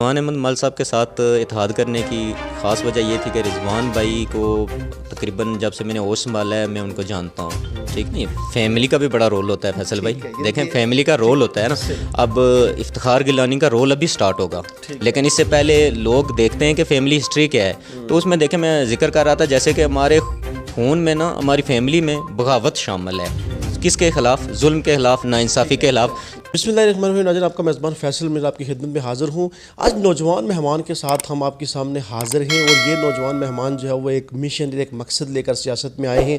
रिजवान अहमद मल साहब के साथ इत्तेहाद करने की ख़ास वजह ये थी कि रिजवान भाई को तकरीबन जब से मैंने होश संभाला है मैं उनको जानता हूँ। ठीक नहीं, फैमिली का भी बड़ा रोल होता है फैसल भाई। देखें, फैमिली का रोल होता है ना। अब इफ्तिखार गिलानी का रोल अभी स्टार्ट होगा, लेकिन इससे पहले लोग देखते हैं कि फैमिली हिस्ट्री क्या है। तो उसमें देखें, मैं जिक्र कर रहा था जैसे कि हमारे खून में ना, हमारी फैमिली में बगावत शामिल है। किसके ख़िलाफ़? जुल्म के ख़िलाफ़, नाइंसाफ़ी के ख़िलाफ़। बिस्मिल्लाहिर्रहमानिर्रहीम। नाज़रीन, आपका मेज़बान फैसल मिर्ज़ा आपकी खिदमत में हाज़िर हूँ। आज नौजवान मेहमान के साथ हम आपके सामने हाज़िर हैं और ये नौजवान मेहमान जो है वो एक मिशन, एक मकसद लेकर सियासत में आए हैं।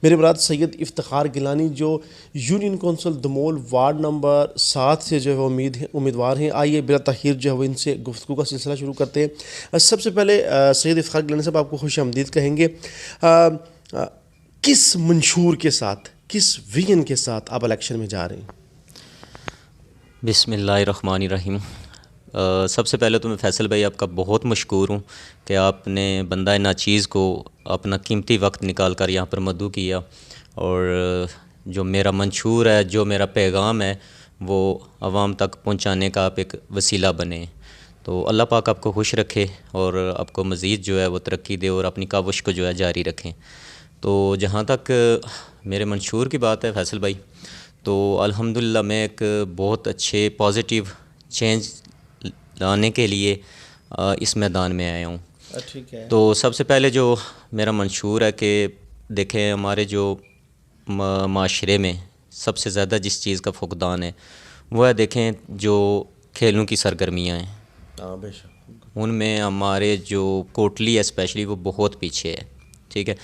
मेरे मुराद सैयद इफ्तिखार गिलानी जो यूनियन कौंसिल दमोल वार्ड नंबर 7 से जो है वो उम्मीदवार हैं। आइए बिला तख़ीर जो है वो इनसे गुफ्तगू का सिलसिला शुरू करते हैं। सबसे पहले सैयद इफ्तिखार गिलानी साहब, आपको खुश आमदीद कहेंगे। किस मंशूर के साथ, किस विजन के साथ आप इलेक्शन में जा रहे हैं? बिस्मिल्लाहिर्रहमानिर्रहीम। सबसे पहले तो मैं फैसल भाई आपका बहुत मशकूर हूँ कि आपने बंदा नाचीज़ को अपना कीमती वक्त निकाल कर यहाँ पर मदऊ किया, और जो मेरा मंशूर है, जो मेरा पैगाम है, वो आवाम तक पहुँचाने का आप एक वसीला बने। तो अल्लाह पाक आपको खुश रखे और आपको मज़ीद जो है वो तरक्की दे और अपनी काविश को जो है जारी रखें। तो जहाँ तक मेरे मंशूर की बात है फैसल भाई, तो अल्हम्दुलिल्लाह मैं एक बहुत अच्छे पॉजिटिव चेंज लाने के लिए इस मैदान में आया हूँ। ठीक है। तो सबसे पहले जो मेरा मंशूर है कि देखें, हमारे जो माशरे में सबसे ज़्यादा जिस चीज़ का फुकदान है वो है, देखें, जो खेलों की सरगर्मियाँ हैं, बेशक उनमें हमारे जो कोटली है स्पेशली वो बहुत पीछे है। ठीक है,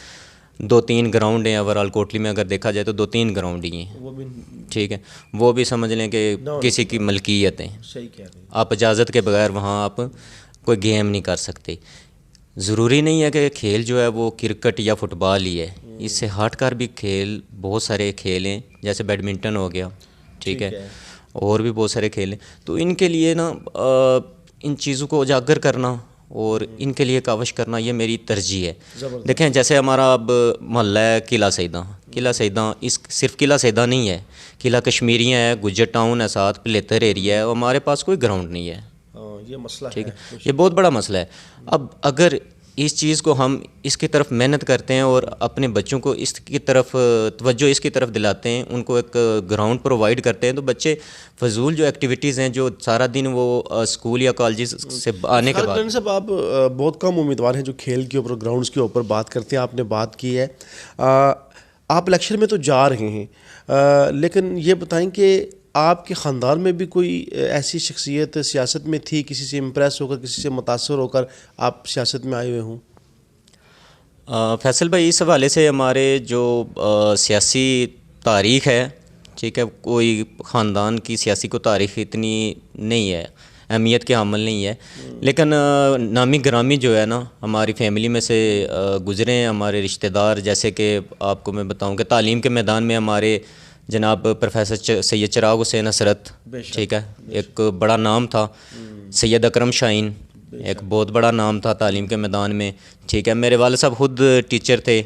2-3 ग्राउंड हैं ओवरऑल कोटली में, अगर देखा जाए तो 2-3 ग्राउंड ही हैं। वो भी ठीक है, वो भी समझ लें कि किसी की मलकियत है। सही कह रहे हैं। आप इजाज़त के बगैर वहाँ आप कोई गेम नहीं कर सकते। ज़रूरी नहीं है कि खेल जो है वो क्रिकेट या फुटबॉल ही है, इससे हट कर भी खेल, बहुत सारे खेल हैं, जैसे बैडमिंटन हो गया। ठीक है, और भी बहुत सारे खेल हैं। तो इनके लिए ना इन चीज़ों को उजागर करना और इनके लिए काविश करना, ये मेरी तरजीह है। देखें, जैसे हमारा अब मोहल्ला है किला सैदा, इस सिर्फ किला सैदा नहीं है, किला कश्मीरियाँ है, गुज्जर टाउन है, साथ प्लेतर एरिया है, और हमारे पास कोई ग्राउंड नहीं है। ये मसला ठीक है, ये बहुत बड़ा मसला है। अब अगर इस चीज़ को हम इसकी तरफ मेहनत करते हैं और अपने बच्चों को इसकी तरफ तवज्जो इसकी तरफ दिलाते हैं, उनको एक ग्राउंड प्रोवाइड करते हैं, तो बच्चे फजूल जो एक्टिविटीज़ हैं, जो सारा दिन वो स्कूल या कॉलेज से आने के बाद। सब आप बहुत कम उम्मीदवार हैं जो खेल के ऊपर, ग्राउंड्स के ऊपर बात करते हैं। आपने बात की है, आप इलेक्शन में तो जा रहे हैं, लेकिन ये बताएं कि आपके ख़ानदान में भी कोई ऐसी शख्सियत सियासत में थी, किसी से इम्प्रेस होकर, किसी से मुतासर होकर आप सियासत में आए हुए हों? फैसल भाई, इस हवाले से हमारे जो सियासी तारीख़ है, ठीक है, कोई ख़ानदान की सियासी को तारीख़ इतनी नहीं है, अहमियत के हामिल नहीं है, लेकिन नामी ग्रामी जो है ना, हमारी फैमिली में से गुज़रे हैं हमारे रिश्तेदार। जैसे कि आपको मैं बताऊं कि तालीम के मैदान में हमारे जनाब प्रोफेसर सैयद चिराग हुसैन हसरत, ठीक है, एक बड़ा नाम था। सैयद अकरम शाहीन, एक बहुत बड़ा नाम था तालीम के मैदान में। ठीक है, मेरे वाले साहब खुद टीचर थे,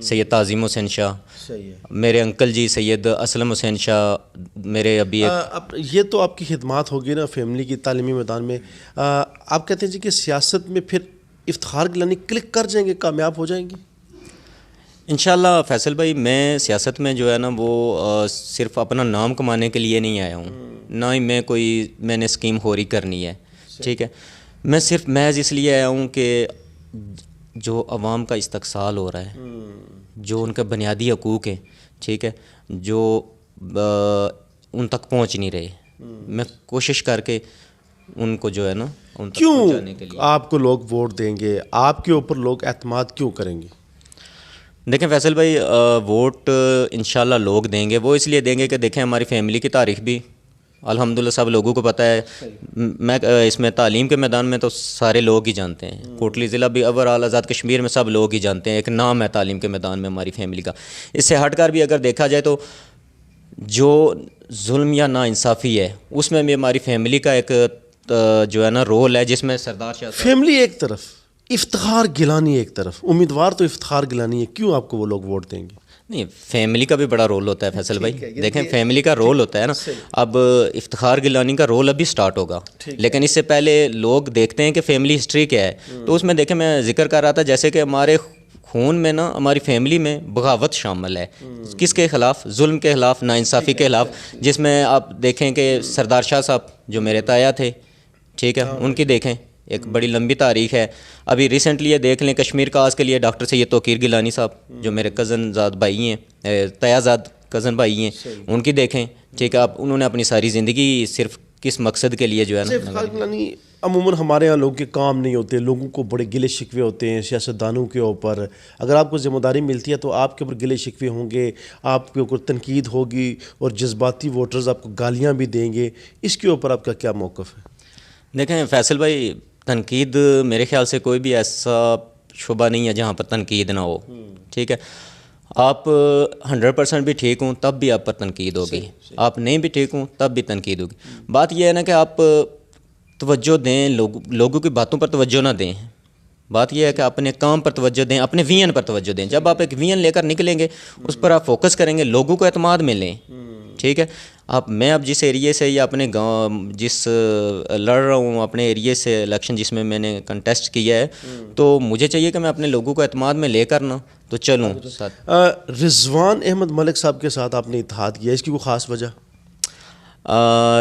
सैयद ताज़ीम हुसैन शाह। सही है। मेरे अंकल जी सैयद असलम हुसैन शाह, मेरे अभी एक ये तो आपकी खिदमात होगी ना फैमिली की तालीमी मैदान में। आप कहते हैं जी कि सियासत में फिर इफ्तिखार गिलानी क्लिक कर जाएंगे, कामयाब हो जाएंगे? इंशाल्लाह फैसल भाई, मैं सियासत में जो है ना वो सिर्फ अपना नाम कमाने के लिए नहीं आया हूँ, ना ही मैंने स्कीम खोरी करनी है। ठीक है, मैं सिर्फ महज इसलिए आया हूँ कि जो अवाम का इस्तक़साल हो रहा है, जो उनका बुनियादी हकूक़ है, ठीक है, जो उन तक पहुँच नहीं रहे, मैं कोशिश करके उनको जो है ना उन तक पहुँचाने के लिए। आपको लोग वोट देंगे, आपके ऊपर लोग एतमाद क्यों करेंगे? देखें फैसल भाई, वोट इंशाल्लाह लोग देंगे। वो इसलिए देंगे कि देखें, हमारी फैमिली की तारीख़ भी अल्हम्दुलिल्लाह सब लोगों को पता है। मैं इसमें तालीम के मैदान में तो सारे लोग ही जानते हैं, कोटली ज़िला भी, ओवरऑल आज़ाद कश्मीर में सब लोग ही जानते हैं, एक नाम है तालीम के मैदान में हमारी फैमिली का। इससे हटकर भी अगर देखा जाए तो जो जुल्म या नाइंसाफ़ी है, उसमें भी हमारी फैमिली का एक जो है ना रोल है, जिसमें सरदार शाह फैमिली एक तरफ, इफ्तिखार गिलानी एक तरफ, उम्मीदवार तो इफ्तिखार गिलानी है, क्यों आपको वो लोग वोट देंगे? नहीं, फैमिली का भी बड़ा रोल होता है फैसल भाई। देखें, फैमिली का रोल होता है ना। अब इफ्तिखार गिलानी का रोल अभी स्टार्ट होगा, लेकिन इससे पहले लोग देखते हैं कि फैमिली हिस्ट्री क्या है। तो उसमें देखें, मैं जिक्र कर रहा था जैसे कि हमारे खून में ना, हमारी फैमिली में बगावत शामिल है। किसके ख़िलाफ़? जुल्म के ख़िलाफ़, नाइंसाफ़ी के ख़िलाफ़। जिसमें आप देखें कि सरदार शाह साहब जो मेरे ताया थे, ठीक है, उनकी देखें एक बड़ी लंबी तारीख है। अभी रिसेंटली ये देख लें, कश्मीर काज के लिए डॉक्टर सैयद तौकीर गिलानी साहब जो मेरे कज़न ज़ाद भाई हैं, तयाज़ाद कज़न भाई हैं, उनकी देखें, ठीक है। अब उन्होंने अपनी सारी ज़िंदगी सिर्फ किस मकसद के लिए जो है ना, अमूमन हमारे यहाँ लोगों के काम नहीं होते, लोगों को बड़े गिले शिकवे होते हैं सियासतदानों के ऊपर। अगर आपको ज़िम्मेदारी मिलती है तो आपके ऊपर गिले शिकवे होंगे, आपके ऊपर तनकीद होगी और जज्बाती वोटर्स आपको गालियाँ भी देंगे। इसके ऊपर आपका क्या मौक़िफ़ है? देखें फैसल भाई, तनकीद मेरे ख्याल से कोई भी ऐसा शुबा नहीं है जहाँ पर तनकीद ना हो, ठीक है। आप 100% भी ठीक हूँ तब भी आप पर तनकीद होगी, आप नहीं भी ठीक हूँ तब भी तनकीद होगी। बात यह है ना कि आप तवज्जो दें, लोगों की बातों पर तवज्जो ना दें। बात यह है कि अपने काम पर तवज्जो दें, अपने विजन पर तवज्जो दें। जब आप एक विजन लेकर निकलेंगे, उस पर आप फोकस करेंगे, लोगों को एतमाद में लें, ठीक है। मैं अब जिस एरिए से या अपने गांव जिस लड़ रहा हूँ, अपने एरिए से इलेक्शन जिसमें मैंने कंटेस्ट किया है, तो मुझे चाहिए कि मैं अपने लोगों को एतमाद में लेकर ना तो चलूँ साथ। रिजवान अहमद मलिक साहब के साथ आपने इत्तेहाद किया, इसकी कोई ख़ास वजह?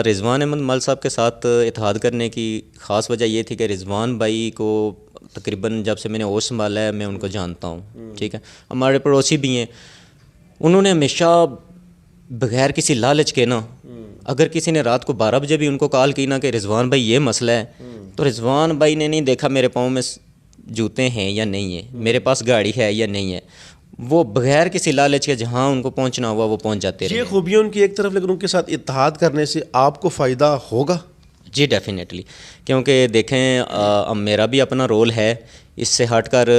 रिजवान अहमद मलिक साहब के साथ इत्तेहाद करने की ख़ास वजह ये थी कि रिजवान भाई को तकरीबन जब से मैंने होश संभाला है मैं उनको जानता हूँ, ठीक है। हमारे पड़ोसी भी हैं। उन्होंने हमेशा बगैर किसी लालच के ना, अगर किसी ने रात को 12 बजे भी उनको कॉल की ना कि रिजवान भाई ये मसला है, तो रिजवान भाई ने नहीं देखा मेरे पाँव में जूते हैं या नहीं है, मेरे पास गाड़ी है या नहीं है, वो बगैर किसी लालच के जहाँ उनको पहुँचना हुआ वो पहुँच जाते हैं। ये खूबियाँ उनकी एक तरफ, लेकिन उनके साथ इत्तेहाद करने से आपको फ़ायदा होगा? जी डेफिनेटली, क्योंकि देखें मेरा भी अपना रोल है। इससे हटकर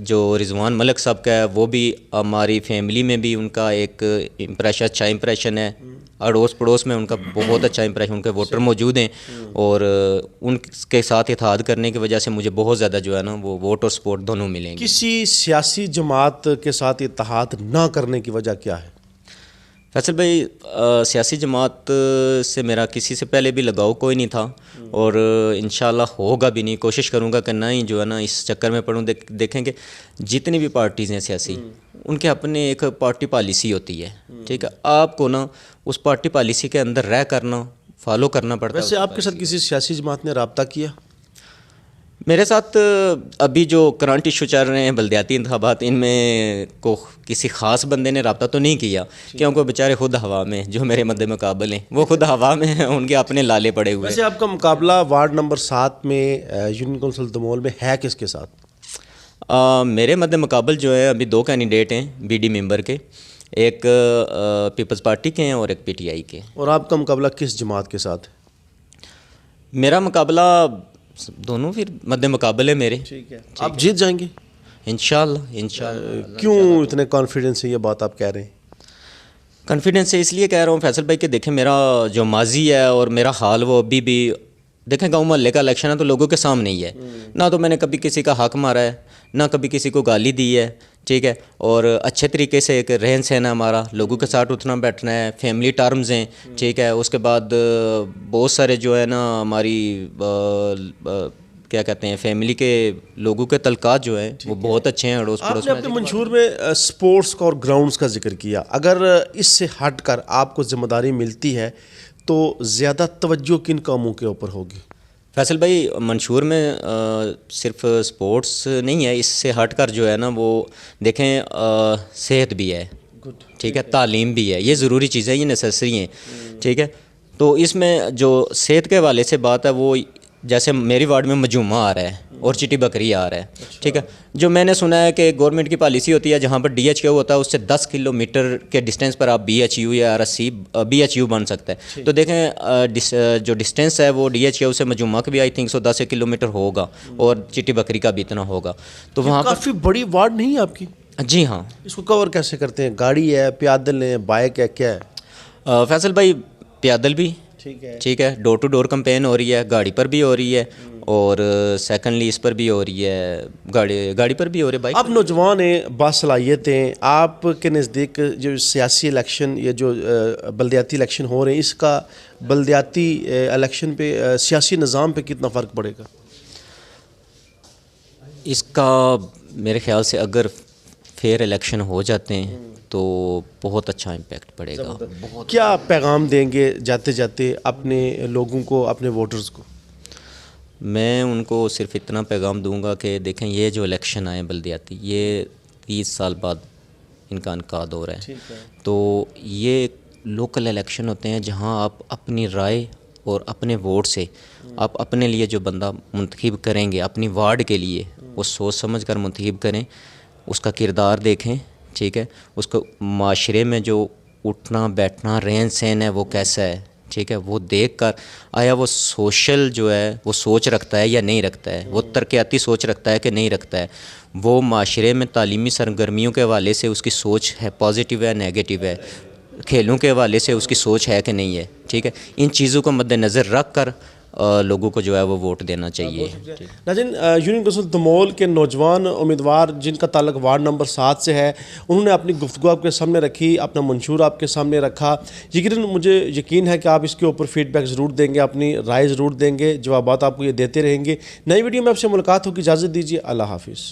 जो रिजवान मलिक साहब का है, वो भी हमारी फैमिली में भी उनका एक इम्प्रेशन, अच्छा इम्प्रेशन है। अड़ोस पड़ोस में उनका बहुत अच्छा इम्प्रेशन, उनके वोटर मौजूद हैं और उनके साथ इत्तेहाद करने की वजह से मुझे बहुत ज़्यादा जो है ना वो वोट और सपोर्ट दोनों मिलेंगे। किसी सियासी जमात के साथ इत्तेहाद ना करने की वजह क्या है? फैसल भाई, सियासी जमात से मेरा किसी से पहले भी लगाव कोई नहीं था और इंशाल्लाह होगा भी नहीं। कोशिश करूँगा कि ना ही जो है ना इस चक्कर में पढ़ूँ। देखेंगे जितनी भी पार्टीज़ हैं सियासी, उनके अपने एक पार्टी पॉलिसी होती है, ठीक है। आपको ना उस पार्टी पॉलिसी के अंदर रह करना फॉलो करना पड़ता है। वैसे आपके साथ किसी सियासी जमात ने रब्ता किया? मेरे साथ अभी जो करंट इशू चल रहे हैं बल्दियाती इंतखाबात, इनमें को किसी ख़ास बंदे ने रब्ता तो नहीं किया, क्योंकि बेचारे खुद हवा में, जो मेरे मद्दे मुकाबल हैं वो खुद हवा में हैं, उनके अपने लाले पड़े हुए। वैसे आपका मुकाबला वार्ड नंबर 7 में यूनियन कौंसिल दमोल में है किसके साथ? मेरे मद्दे मुकाबल जो है अभी 2 कैंडिडेट हैं बीडी मेंबर के, एक पीपल्स पार्टी के हैं और एक पीटीआई के। और आपका मुकाबला किस जमात के साथ है? मेरा मुकाबला दोनों फिर मद्दे मुकाबले मेरे। ठीक है, आप जीत जाएंगे इंशाल्लाह। क्यों इतने कॉन्फिडेंस से ये बात आप कह रहे हैं? कॉन्फिडेंस से इसलिए कह रहा हूँ फैसल भाई कि देखें मेरा जो माजी है और मेरा हाल वो अभी भी, देखें गाँव मोहल्ले का इलेक्शन है तो लोगों के सामने ही है ना। तो मैंने कभी किसी का हक मारा है ना कभी किसी को गाली दी है, ठीक है। और अच्छे तरीके से एक रहन सहन है हमारा, लोगों के साथ उठना बैठना है, फैमिली टर्म्स हैं, ठीक है। उसके बाद बहुत सारे जो है ना हमारी क्या कहते हैं फैमिली के लोगों के तलकात जो हैं वो बहुत अच्छे हैं अड़ोस पड़ोस में। आपने अपने मंशूर में स्पोर्ट्स का और ग्राउंड्स का जिक्र किया, अगर इससे हटकर आपको जिम्मेदारी मिलती है तो ज़्यादा तवज्जो किन कामों के ऊपर होगी? फैसल भाई, मंशूर में सिर्फ स्पोर्ट्स नहीं है, इससे हटकर जो है ना वो देखें सेहत भी है, ठीक है, तालीम भी है, ये ज़रूरी चीज़ें, ये नेसेसरी हैं, ठीक है। तो इसमें जो सेहत के हवाले से बात है वो, जैसे मेरी वार्ड में मजूमा आ रहा है और चिटी बकरी आ रहा है, ठीक है। जो मैंने सुना है कि गवर्नमेंट की पॉलिसी होती है जहाँ पर DHQ होता है उससे 10 किलोमीटर के डिस्टेंस पर आप BHU या RSC BHU बन सकता है। तो देखें जो डिस्टेंस है वो DHQ से मजूमा का भी आई थिंक 10 किलोमीटर होगा और चिटी बकरी का भी इतना होगा। तो वहाँ पर काफ़ी बड़ी वार्ड नहीं है आपकी? जी हाँ। इसको कवर कैसे करते हैं? गाड़ी है, पैदल है, बाइक है, क्या है? फैसल भाई, पैदल भी, ठीक है, डोर टू डोर कैंपेन हो रही है, गाड़ी पर भी हो रही है और सेकंडली इस पर भी हो रही है, गाड़ी पर भी हो रही है, बाइक। आप नौजवान हैं, बासलाहियतें, आपके नज़दीक जो सियासी इलेक्शन, ये जो बलदियाती इलेक्शन हो रहे हैं, इसका बलदियाती इलेक्शन पे, सियासी निज़ाम पे कितना फ़र्क पड़ेगा? इसका मेरे ख्याल से अगर फेयर इलेक्शन हो जाते हैं तो बहुत अच्छा इम्पैक्ट पड़ेगा। क्या पैगाम देंगे जाते जाते अपने लोगों को, अपने वोटर्स को? मैं उनको सिर्फ इतना पैगाम दूंगा कि देखें, ये जो इलेक्शन आए बल्दियाती, ये 30 साल बाद इनका इनकाद हो रहा है। तो ये लोकल इलेक्शन होते हैं जहां आप अपनी राय और अपने वोट से आप अपने लिए जो बंदा मुंतखब करेंगे अपनी वार्ड के लिए, वो सोच समझ कर मुंतखब करें, उसका किरदार देखें, ठीक है, उसको माशरे में जो उठना बैठना रहन सहन है वो कैसा है, ठीक है, वो देख कर आया वो सोशल जो है वो सोच रखता है या नहीं रखता है, वो तरक्याती सोच रखता है कि नहीं रखता है, वो माशरे में तालीमी सरगर्मियों के हवाले से उसकी सोच है पॉजिटिव है नेगेटिव है, खेलों के हवाले से उसकी सोच है कि नहीं है, ठीक है। इन चीज़ों को मद्देनज़र रख कर लोगों को जो है वो वोट देना चाहिए। नाज़रीन, यूनियन कौंसिल दमोल के नौजवान उम्मीदवार जिनका ताल्लुक वार्ड नंबर 7 से है, उन्होंने अपनी गुफ्तगू आपके सामने रखी, अपना मंशूर आपके सामने रखा। यकीनन मुझे यकीन है कि आप इसके ऊपर फीडबैक ज़रूर देंगे, अपनी राय ज़रूर देंगे, जवाबात आपको ये देते रहेंगे। नई वीडियो में आपसे मुलाकात होगी, इजाज़त दीजिए, अल्लाह हाफिज़।